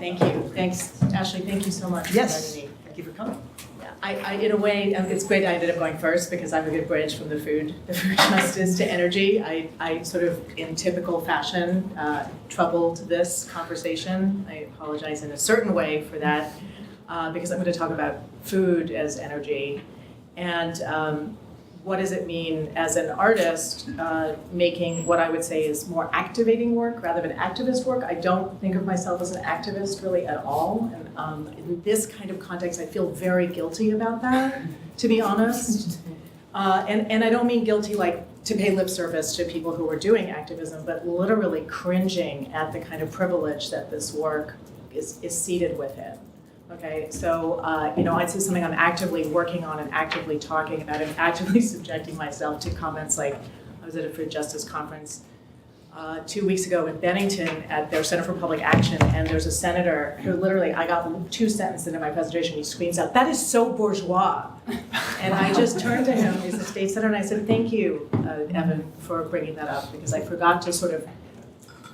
Thank you. Thanks, Ashley. Thank you so much for Yes, inviting me. thank you for coming. Yeah, I in a way, it's great I ended up going first because I'm a good bridge from the food justice to energy. I sort of, in typical fashion, troubled this conversation. I apologize in a certain way for that because I'm going to talk about food as energy and what does it mean as an artist making what I would say is more activating work rather than activist work. I don't think of myself as an activist really at all. And in this kind of context, I feel very guilty about that, to be honest. And I don't mean guilty like to pay lip service to people who are doing activism, but literally cringing at the kind of privilege that this work is seated within. Okay, so this is something I'm actively working on and actively talking about and actively subjecting myself to comments like, I was at a food justice conference 2 weeks ago in Bennington at their Center for Public Action, and there's a senator who literally, I got 2 sentences into my presentation, he screams out, "That is so bourgeois." And I just turned to him, he's a state senator, and I said, "Thank you, Evan, for bringing that up," because I forgot to sort of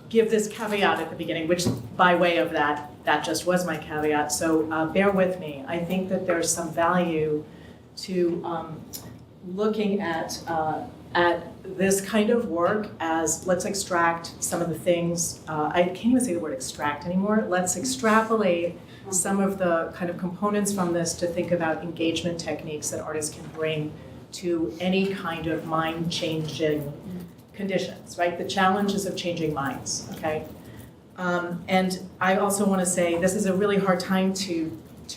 give this caveat at the beginning, which by way of that just was my caveat. So bear with me. I think that there's some value to looking at this kind of work as let's extract some of the things. I can't even say the word extract anymore. Let's extrapolate some of the kind of components from this to think about engagement techniques that artists can bring to any kind of mind-changing conditions, right? The challenges of changing minds, okay? And I also want to say this is a really hard time to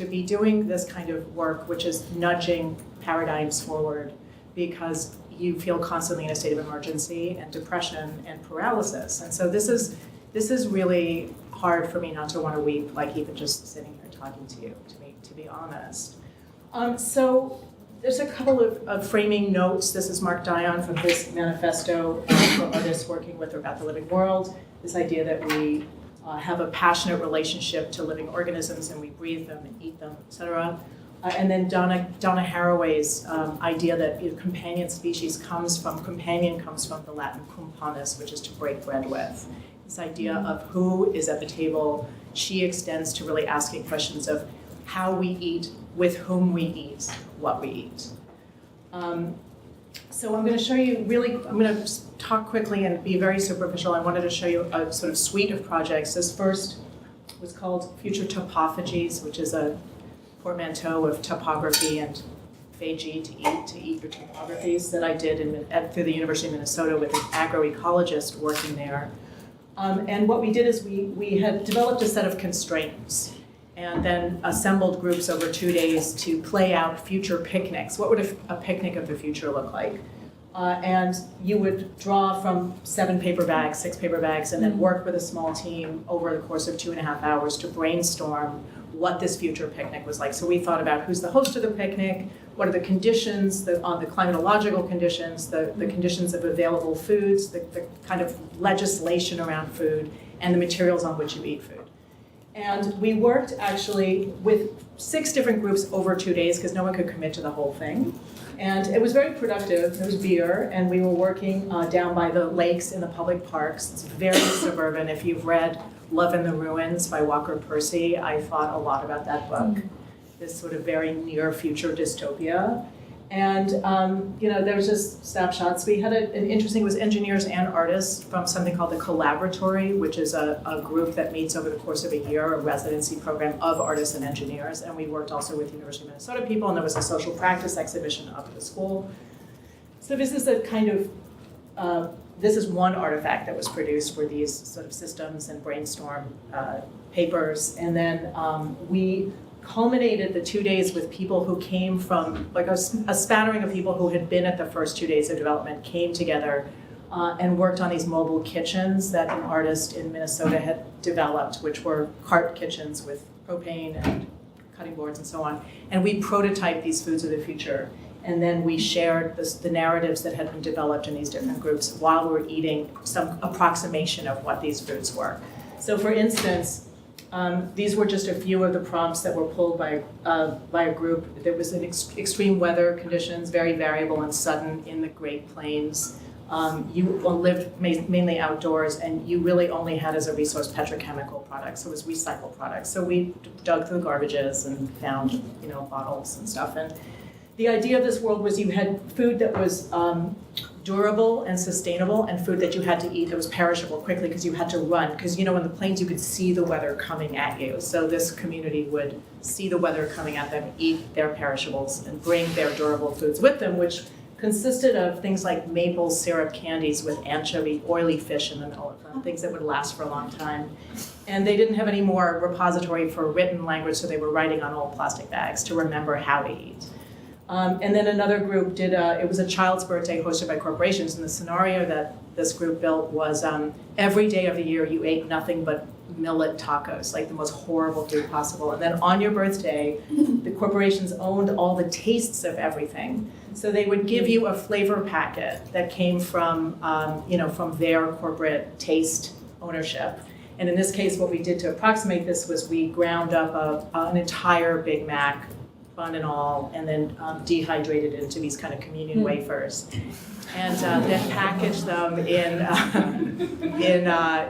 be doing this kind of work, which is nudging paradigms forward because you feel constantly in a state of emergency and depression and paralysis. And so this is really hard for me not to want to weep, like even just sitting here talking to you, to be honest. So there's a couple of framing notes. This is Mark Dion from his manifesto for artists working with or about the living world. This idea that we have a passionate relationship to living organisms and we breathe them and eat them, et cetera. And then Donna Haraway's idea that companion comes from the Latin cumpanus, which is to break bread with. This idea of who is at the table, she extends to really asking questions of how we eat, with whom we eat, what we eat. So I'm going to show you I'm going to talk quickly and be very superficial. I wanted to show you a sort of suite of projects. This first was called Future Topophagies, which is a portmanteau of topography and phagy, to eat your topographies, that I did through the University of Minnesota with an agroecologist working there. And what we did is we had developed a set of constraints and then assembled groups over 2 days to play out future picnics. What would a picnic of the future look like? And you would draw from 6 paper bags, and then work with a small team over the course of 2.5 hours to brainstorm what this future picnic was like. So we thought about who's the host of the picnic, what are the conditions, the climatological conditions, the conditions of available foods, the kind of legislation around food, and the materials on which you eat food. And we worked actually with 6 different groups over 2 days because no one could commit to the whole thing. And it was very productive. There was beer, and we were working down by the lakes in the public parks. It's very suburban. If you've read Love in the Ruins by Walker Percy, I thought a lot about that book. This sort of very near future dystopia. And there was just snapshots. We had an interesting, it was engineers and artists from something called the Collaboratory, which is a group that meets over the course of a year, a residency program of artists and engineers. And we worked also with University of Minnesota people, and there was a social practice exhibition up at the school. So this is a kind of, this is one artifact that was produced for these sort of systems and brainstorm papers. And then we culminated the 2 days with people who came from, like a spattering of people who had been at the first 2 days of development came together and worked on these mobile kitchens that an artist in Minnesota had developed, which were cart kitchens with propane and cutting boards and so on. And we prototyped these foods of the future. And then we shared the narratives that had been developed in these different groups while we were eating some approximation of what these foods were. So for instance, these were just a few of the prompts that were pulled by a group. There was extreme weather conditions, very variable and sudden in the Great Plains. You lived mainly outdoors, and you really only had as a resource petrochemical products. So it was recycled products. So we dug through the garbages and found, bottles and stuff. And the idea of this world was you had food that was durable and sustainable, and food that you had to eat that was perishable quickly because you had to run. Because in the plains you could see the weather coming at you. So this community would see the weather coming at them, eat their perishables, and bring their durable foods with them, which consisted of things like maple syrup candies with anchovy, oily fish in the middle of them, things that would last for a long time. And they didn't have any more repository for written language, so they were writing on old plastic bags to remember how to eat. And then another group did, it was a child's birthday hosted by corporations, and the scenario that this group built was every day of the year you ate nothing but millet tacos, like the most horrible food possible. And then on your birthday, the corporations owned all the tastes of everything. So they would give you a flavor packet that came from, from their corporate taste ownership. And in this case, what we did to approximate this was we ground up an entire Big Mac, bun and all, and then dehydrated it into these kind of communion wafers. And then packaged them in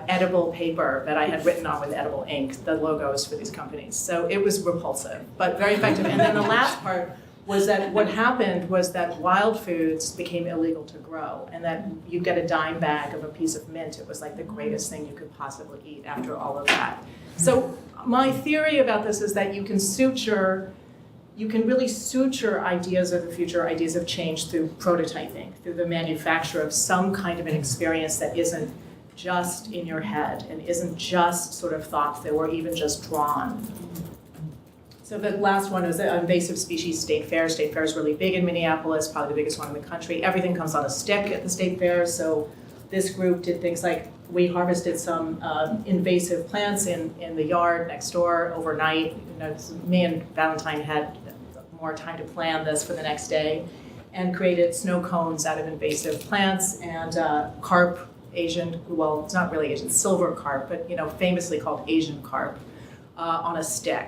edible paper that I had written on with edible ink, the logos for these companies. So it was repulsive, but very effective. And then the last part was that what happened was that wild foods became illegal to grow, and that you get a dime bag of a piece of mint. It was like the greatest thing you could possibly eat after all of that. So my theory about this is that you can really suture ideas of the future, ideas of change through prototyping, through the manufacture of some kind of an experience that isn't just in your head and isn't just sort of thought through or even just drawn. So the last one was the invasive species state fair. State fair is really big in Minneapolis, probably the biggest one in the country. Everything comes on a stick at the state fair. So this group did things like we harvested some invasive plants in the yard next door overnight. Me and Valentine had more time to plan this for the next day, and created snow cones out of invasive plants and carp, Asian, well, it's not really Asian, silver carp, but famously called Asian carp, on a stick.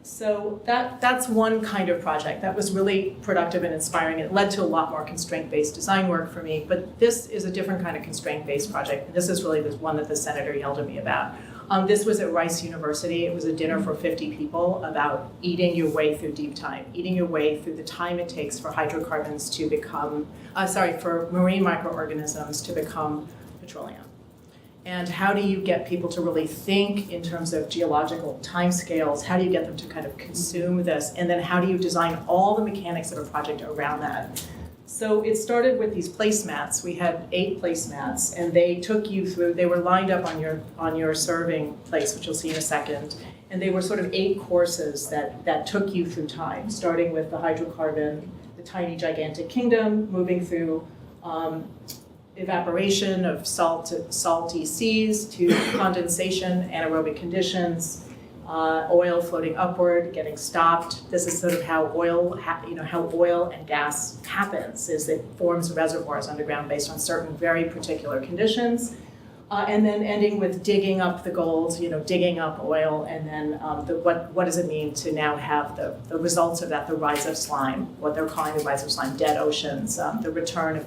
So that's one kind of project that was really productive and inspiring. It led to a lot more constraint-based design work for me, but this is a different kind of constraint-based project. And this is really the one that the senator yelled at me about. This was at Rice University. It was a dinner for 50 people about eating your way through deep time, eating your way through the time it takes for hydrocarbons to become, for marine microorganisms to become petroleum. And how do you get people to really think in terms of geological timescales? How do you get them to kind of consume this? And then how do you design all the mechanics of a project around that? So it started with these placemats. We had 8 placemats, and they took you through, they were lined up on your serving place, which you'll see in a second. And they were sort of 8 courses that took you through time, starting with the hydrocarbon, the tiny gigantic kingdom, moving through evaporation of salty seas to condensation, anaerobic conditions, oil floating upward, getting stopped. This is sort of how oil and gas happens, is it forms reservoirs underground based on certain very particular conditions. And then ending with digging up the gold, digging up oil, and then what does it mean to now have the results of that, the rise of slime, what they're calling the rise of slime, dead oceans, the return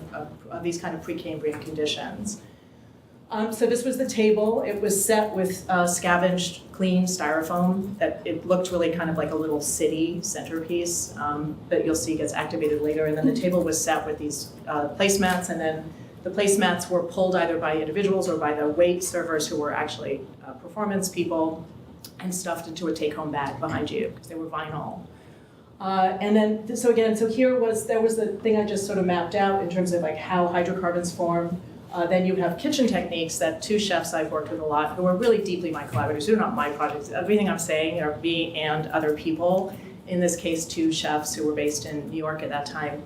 of these kind of Precambrian conditions. So this was the table. It was set with scavenged, clean styrofoam that it looked really kind of like a little city centerpiece that you'll see gets activated later. And then the table was set with these placemats, and then the placemats were pulled either by individuals or by the wait servers who were actually performance people, and stuffed into a take-home bag behind you because they were vinyl. And then, so here was the thing I just sort of mapped out in terms of like how hydrocarbons form. Then you have kitchen techniques that 2 chefs I've worked with a lot who are really deeply my collaborators. Who are not my projects. Everything I'm saying are me and other people. In this case, 2 chefs who were based in New York at that time.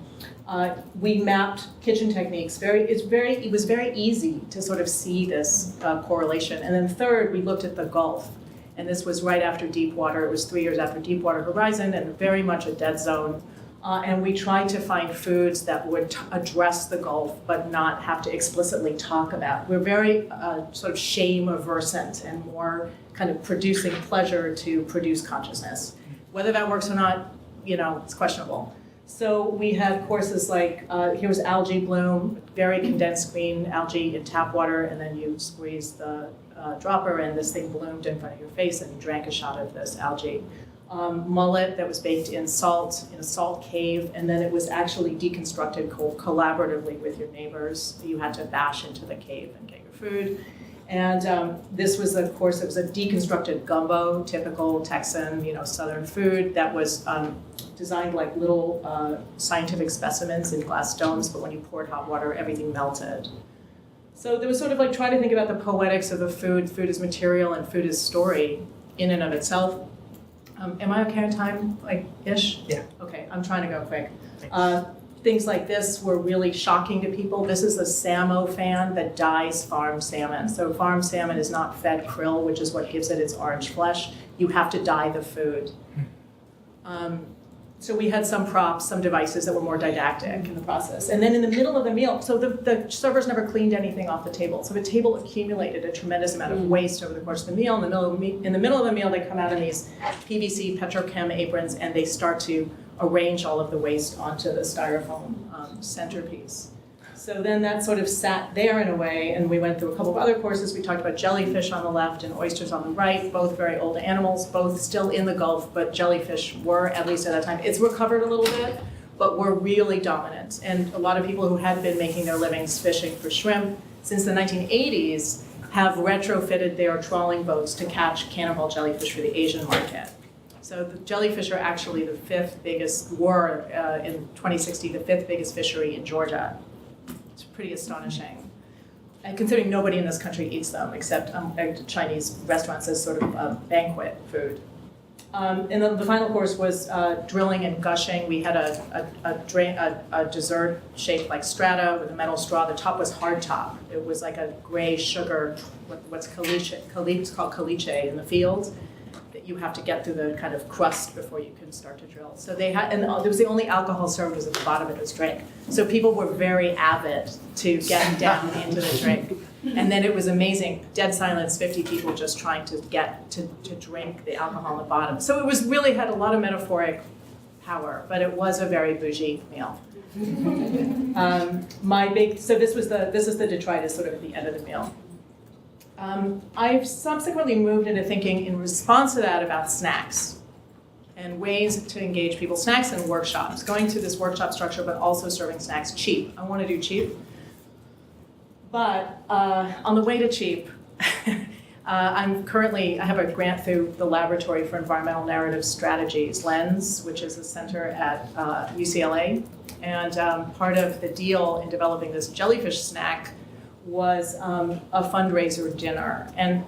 We mapped kitchen techniques. It was very easy to sort of see this correlation. And then third, we looked at the Gulf. And this was right after Deepwater. It was 3 years after Deepwater Horizon and very much a dead zone. And we tried to find foods that would address the Gulf but not have to explicitly talk about. We're very sort of shame averse and more kind of producing pleasure to produce consciousness. Whether that works or not, it's questionable. So we had courses like, here was algae bloom, very condensed green algae in tap water, and then you squeeze the dropper and this thing bloomed in front of your face and you drank a shot of this algae. Mullet that was baked in a salt cave, and then it was actually deconstructed collaboratively with your neighbors. You had to bash into the cave and get your food. And this was a course, it was a deconstructed gumbo, typical Texan, southern food that was designed like little scientific specimens in glass domes, but when you poured hot water, everything melted. So there was sort of like trying to think about the poetics of the food as material and food as story in and of itself. Am I okay on time, ish? Yeah. Okay, I'm trying to go quick. Things like this were really shocking to people. This is a Samo fan that dyes farm salmon. So farm salmon is not fed krill, which is what gives it its orange flesh. You have to dye the food. So we had some props, some devices that were more didactic in the process. And then in the middle of the meal, so the servers never cleaned anything off the table. So the table accumulated a tremendous amount of waste over the course of the meal. In the middle of the meal, they come out in these PVC petrochem aprons and they start to arrange all of the waste onto the styrofoam centerpiece. So then that sort of sat there in a way, and we went through a couple of other courses. We talked about jellyfish on the left and oysters on the right, both very old animals, both still in the Gulf, but jellyfish were, at least at that time, it's recovered a little bit, but were really dominant. And a lot of people who had been making their livings fishing for shrimp since the 1980s have retrofitted their trawling boats to catch cannonball jellyfish for the Asian market. So the jellyfish are actually the fifth biggest, in 2060, the fifth biggest fishery in Georgia. It's pretty astonishing. And considering nobody in this country eats them except Chinese restaurants as sort of banquet food. And then the final course was drilling and gushing. We had a dessert shaped like strata with a metal straw. The top was hard top. It was like a gray sugar, what's caliche, it's called caliche in the field. You have to get through the kind of crust before you can start to drill. So they had, and there was the only alcohol served was at the bottom of this drink. So people were very avid to get down into the drink. And then it was amazing, dead silence, 50 people just trying to get to drink the alcohol on the bottom. So it was really had a lot of metaphoric power, but it was a very bougie meal. So this is the detritus sort of at the end of the meal. I've subsequently moved into thinking in response to that about snacks and ways to engage people. Snacks and workshops, going through this workshop structure, but also serving snacks cheap. I want to do cheap. But on the way to cheap, I have a grant through the Laboratory for Environmental Narrative Strategies, LENS, which is a center at UCLA. And part of the deal in developing this jellyfish snack was a fundraiser dinner, and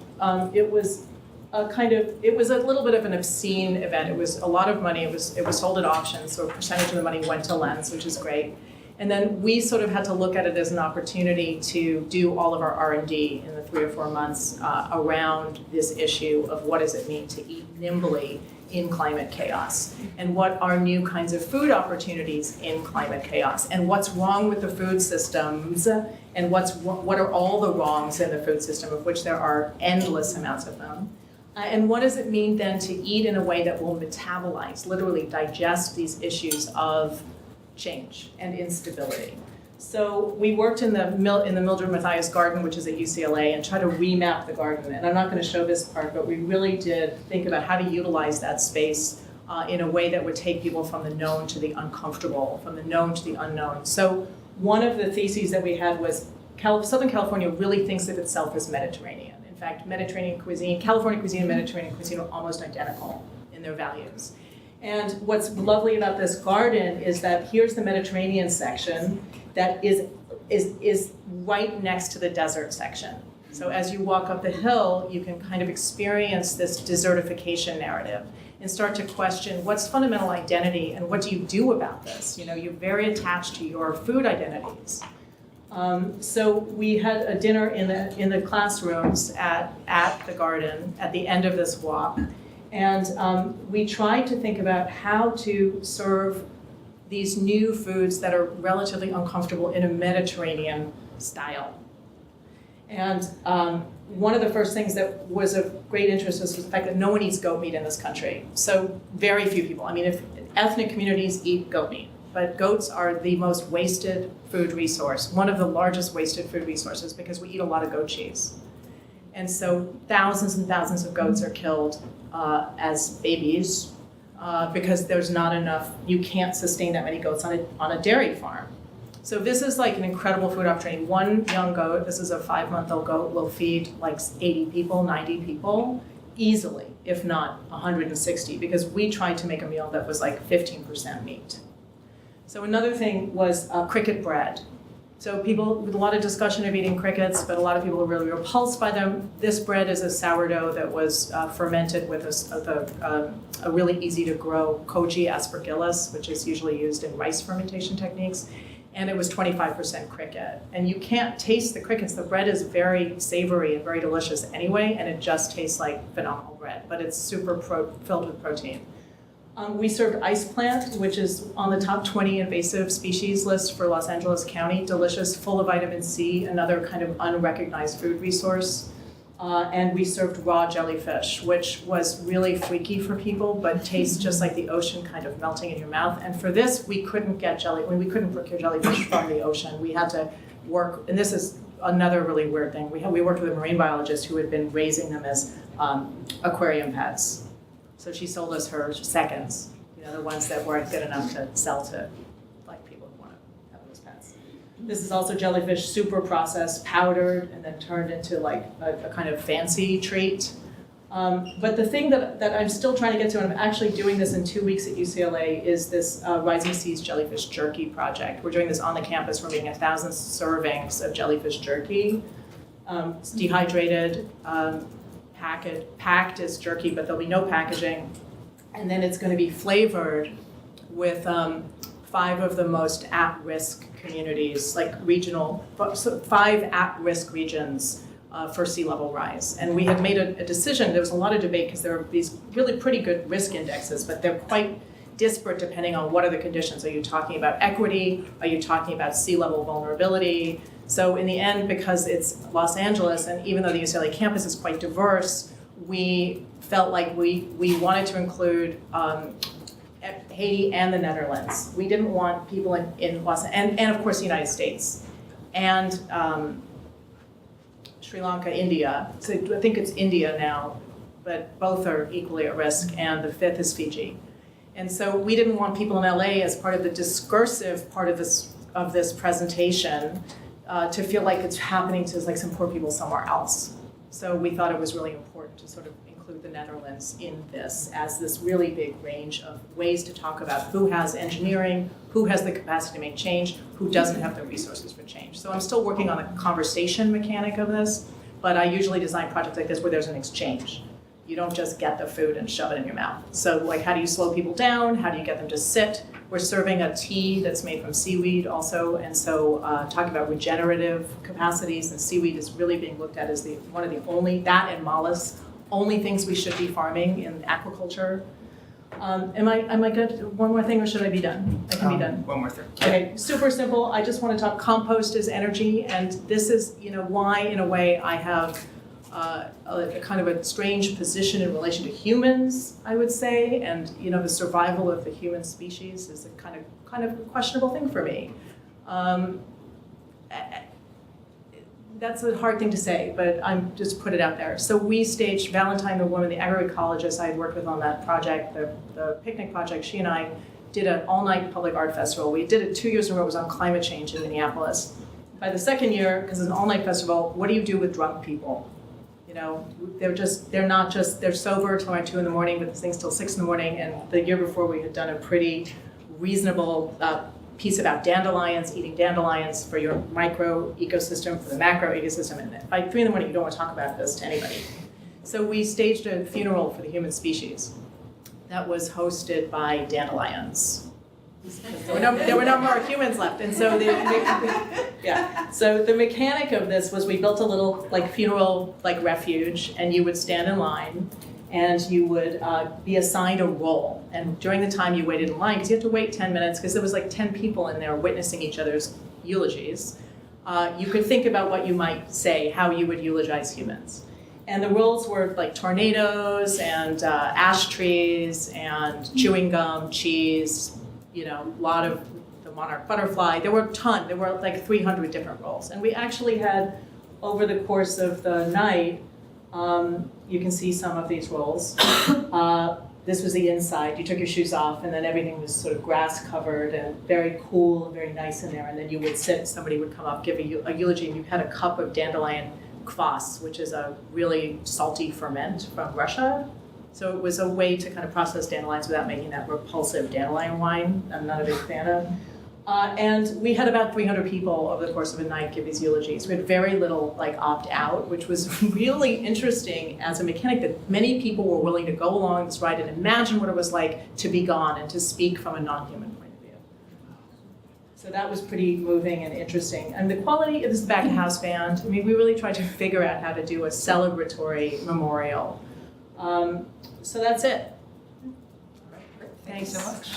it was a little bit of an obscene event. It was a lot of money. It was sold at auction, so a percentage of the money went to LENS, which is great. And then we sort of had to look at it as an opportunity to do all of our R&D in the 3 or 4 months around this issue of what does it mean to eat nimbly in climate chaos, and what are new kinds of food opportunities in climate chaos, and what's wrong with the food systems, and what are all the wrongs in the food system, of which there are endless amounts of them. And what does it mean then to eat in a way that will metabolize, literally digest these issues of change and instability? So we worked in the Mildred Mathias garden, which is at UCLA, and tried to remap the garden. And I'm not going to show this part, but we really did think about how to utilize that space in a way that would take people from the known to the uncomfortable, from the known to the unknown. So one of the theses that we had was Southern California really thinks of itself as Mediterranean. In fact, Mediterranean cuisine, California cuisine and Mediterranean cuisine are almost identical in their values. And what's lovely about this garden is that here's the Mediterranean section that is right next to the desert section. So as you walk up the hill, you can kind of experience this desertification narrative and start to question what's fundamental identity and what do you do about this? You're very attached to your food identities. So we had a dinner in the classrooms at the garden at the end of this walk. And we tried to think about how to serve these new foods that are relatively uncomfortable in a Mediterranean style. And one of the first things that was of great interest was the fact that no one eats goat meat in this country. So very few people. I mean, if ethnic communities eat goat meat, but goats are the most wasted food resource, one of the largest wasted food resources, because we eat a lot of goat cheese. And so thousands and thousands of goats are killed as babies because there's not enough, you can't sustain that many goats on a dairy farm. So this is like an incredible food opportunity. One young goat, this is a 5-month-old goat, will feed like 80 people, 90 people easily, if not 160, because we tried to make a meal that was like 15% meat. So another thing was cricket bread. So people, with a lot of discussion of eating crickets, but a lot of people are really repulsed by them. This bread is a sourdough that was fermented with a really easy to grow koji aspergillus, which is usually used in rice fermentation techniques. And it was 25% cricket. And you can't taste the crickets. The bread is very savory and very delicious anyway, and it just tastes like phenomenal bread, but it's super filled with protein. We served ice plant, which is on the top 20 invasive species list for Los Angeles County. Delicious, full of vitamin C, another kind of unrecognized food resource. And we served raw jellyfish, which was really freaky for people, but tastes just like the ocean kind of melting in your mouth. And for this, we couldn't we couldn't procure jellyfish from the ocean. We had to work, and this is another really weird thing. We worked with a marine biologist who had been raising them as aquarium pets. So she sold us her seconds, the ones that weren't good enough to sell to like people who want to have them as pets. This is also jellyfish, super processed, powdered, and then turned into like a kind of fancy treat. But the thing that I'm still trying to get to, and I'm actually doing this in 2 weeks at UCLA, is this Rising Seas Jellyfish Jerky project. We're doing this on the campus. We're making 1,000 servings of jellyfish jerky. It's dehydrated, packed as jerky, but there'll be no packaging. And then it's going to be flavored with 5 of the most at-risk communities, like regional, 5 at-risk regions for sea level rise. And we had made a decision. There was a lot of debate because there are these really pretty good risk indexes, but they're quite disparate depending on what are the conditions. Are you talking about equity? Are you talking about sea level vulnerability? So in the end, because it's Los Angeles, and even though the UCLA campus is quite diverse, we felt like we wanted to include Haiti and the Netherlands. We didn't want people in Los Angeles, and of course the United States, and Sri Lanka, India. So I think it's India now, but both are equally at risk, and the 5th is Fiji. And so we didn't want people in LA as part of the discursive part of this presentation to feel like it's happening to like some poor people somewhere else. So we thought it was really important to sort of include the Netherlands in this as this really big range of ways to talk about who has engineering, who has the capacity to make change, who doesn't have the resources for change. So I'm still working on the conversation mechanic of this, but I usually design projects like this where there's an exchange. You don't just get the food and shove it in your mouth. So like, how do you slow people down? How do you get them to sit? We're serving a tea that's made from seaweed also, and so talking about regenerative capacities, and seaweed is really being looked at as one of the only, that and mollusks, only things we should be farming in aquaculture. Am I good? One more thing, or should I be done? I can be done. One more thing. Okay, super simple. I just want to talk compost as energy, and this is why, in a way, I have a kind of a strange position in relation to humans, I would say, and the survival of the human species is a kind of questionable thing for me. That's a hard thing to say, but I'm just put it out there. So we staged Valentine the Woman, the agroecologist I had worked with on that project, the picnic project. She and I did an all-night public art festival. We did it 2 years in a row. It was on climate change in Minneapolis. By the second year, because it's an all-night festival, what do you do with drunk people? They're sober till around 2 in the morning, but this thing's till 6 in the morning. And the year before, we had done a pretty reasonable piece about dandelions, eating dandelions for your micro ecosystem, for the macro ecosystem. And by 3 in the morning, you don't want to talk about this to anybody. So we staged a funeral for the human species that was hosted by dandelions. There were no more humans left, and so So the mechanic of this was we built a little funeral refuge, and you would stand in line, and you would be assigned a role. And during the time you waited in line, because you had to wait 10 minutes, because there was 10 people in there witnessing each other's eulogies, you could think about what you might say, how you would eulogize humans. And the roles were tornadoes and ash trees and chewing gum, cheese, a lot of monarch butterfly. There were a ton. There were like 300 different rolls. And we actually had, over the course of the night, you can see some of these rolls. This was the inside. You took your shoes off, and then everything was sort of grass covered and very cool and very nice in there. And then you would sit, somebody would come up, give a eulogy, and you had a cup of dandelion kvass, which is a really salty ferment from Russia. So it was a way to kind of process dandelions without making that repulsive dandelion wine I'm not a big fan of. And we had about 300 people over the course of a night give these eulogies. We had very little like opt out, which was really interesting as a mechanic, that many people were willing to go along this ride and imagine what it was like to be gone and to speak from a non-human point of view. So that was pretty moving and interesting. And the quality of this back of house band, I mean, we really tried to figure out how to do a celebratory memorial. So that's it. All right, great. Thanks Thank you so much.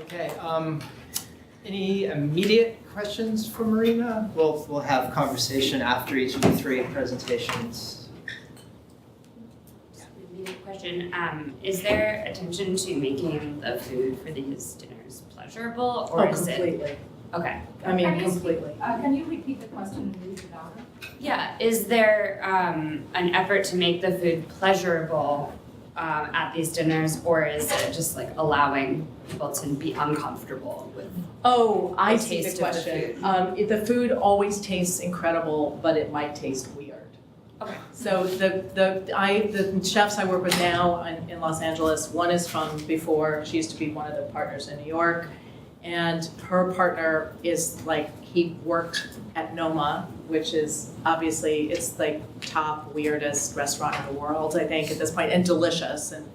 Okay, any immediate questions for Marina? We'll have conversation after each of the 3 presentations. Immediate question, is there attention to making the food for these dinners pleasurable, or is completely. it? Okay. I mean, Can you completely. Can you repeat the question and read it louder? Yeah, is there an effort to make the food pleasurable at these dinners, or is it just like allowing people to be uncomfortable with? Oh, I the see the taste of the question. The food always tastes incredible, but it might taste weird. Okay. So the chefs I work with now in Los Angeles, one is from before. She used to be one of the partners in New York, and her partner is like, he worked at Noma, which is obviously, it's like top weirdest restaurant in the world, I think, at this point, and delicious and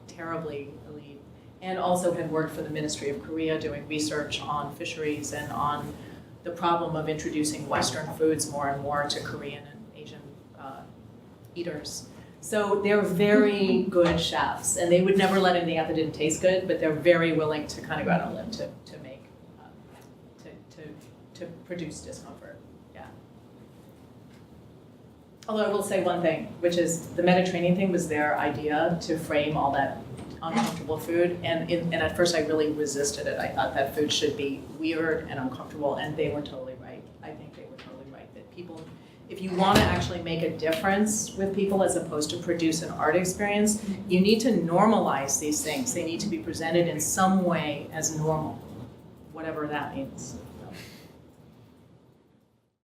terribly elite. And also had worked for the Ministry of Korea doing research on fisheries and on the problem of introducing Western foods more and more to Korean and Asian eaters. So they're very good chefs, and they would never let anything out that didn't taste good, but they're very willing to kind of go out on a limb to make, to produce discomfort, yeah. Although I will say one thing, which is the Mediterranean thing was their idea to frame all that uncomfortable food, and at first I really resisted it. I thought that food should be weird and uncomfortable, and they were totally right. I think they were totally right, that people, if you want to actually make a difference with people as opposed to produce an art experience, you need to normalize these things. They need to be presented in some way as normal, whatever that means.